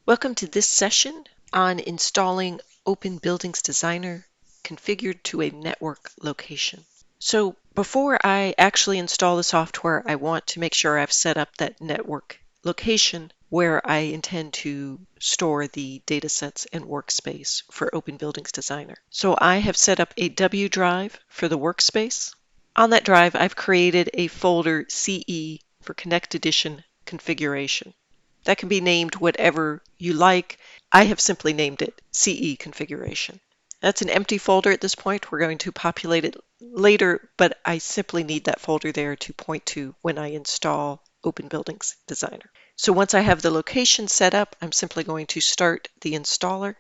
Welcome to this session on installing OpenBuildings Designer configured to a network location. So before I actually install the software, I want to make sure I've set up that network location where I intend to store the datasets and workspace for OpenBuildings Designer. So I have set up a W drive for the workspace. On that drive, I've created a folder CE for Connect Edition configuration. That can be named whatever you like. I have simply named it CE configuration. That's an empty folder at this point. We're going to populate it later, but I simply need that folder there to point to when I install OpenBuildings Designer. So once I have the location set up, I'm simply going to start the installer.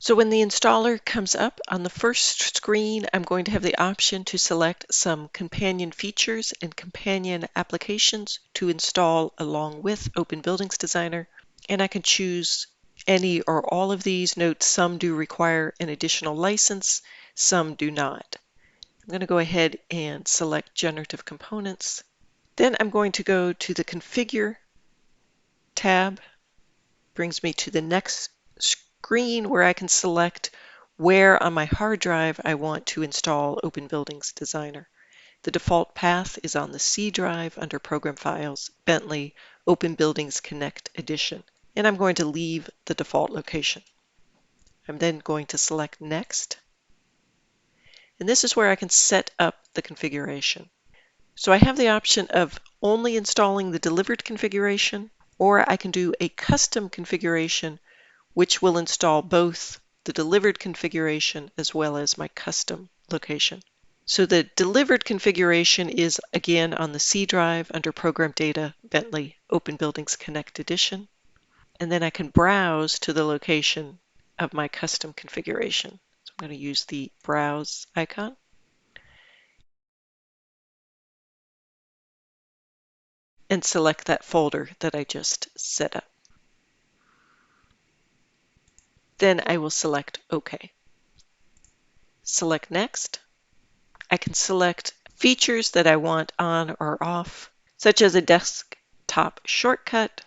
So when the installer comes up on the first screen, I'm going to have the option to select some companion features and companion applications to install along with OpenBuildings Designer. And I can choose any or all of these. Note some do require an additional license, some do not. I'm going to go ahead and select Generative Components. Then I'm going to go to the Configure tab. Brings me to the next screen where I can select where on my hard drive I want to install OpenBuildings Designer. The default path is on the C drive under Program Files, Bentley, OpenBuildings Connect Edition. And I'm going to leave the default location. I'm then going to select Next. And this is where I can set up the configuration. So I have the option of only installing the delivered configuration, or I can do a custom configuration which will install both the delivered configuration as well as my custom location. So the delivered configuration is again on the C drive under Program Data, Bentley, OpenBuildings Connect Edition. And then I can browse to the location of my custom configuration. So I'm going to use the browse icon. And select that folder that I just set up. Then I will select OK. Select Next. I can select features that I want on or off, such as a desktop shortcut,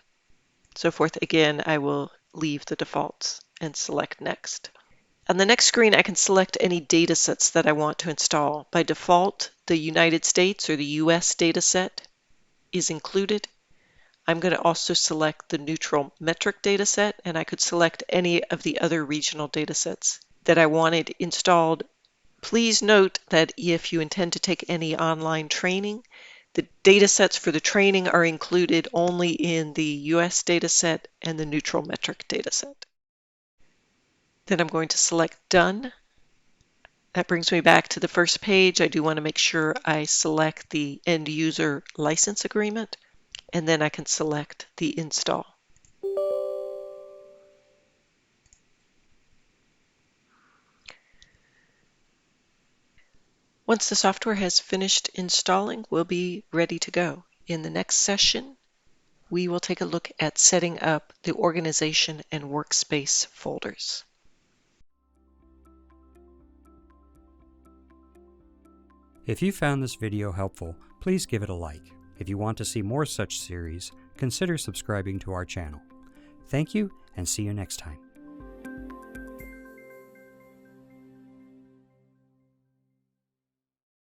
so forth. Again, I will leave the defaults and select Next. On the next screen, I can select any datasets that I want to install. By default, the United States or the US dataset is included. I'm going to also select the neutral metric dataset, and I could select any of the other regional datasets that I wanted installed. Please note that if you intend to take any online training, the datasets for the training are included only in the US dataset and the neutral metric dataset. Then I'm going to select Done. That brings me back to the first page. I do want to make sure I select the end user license agreement, and then I can select the install. Once the software has finished installing, we'll be ready to go. In the next session, we will take a look at setting up the organization and workspace folders. If you found this video helpful, please give it a like. If you want to see more such series, consider subscribing to our channel. Thank you, and see you next time.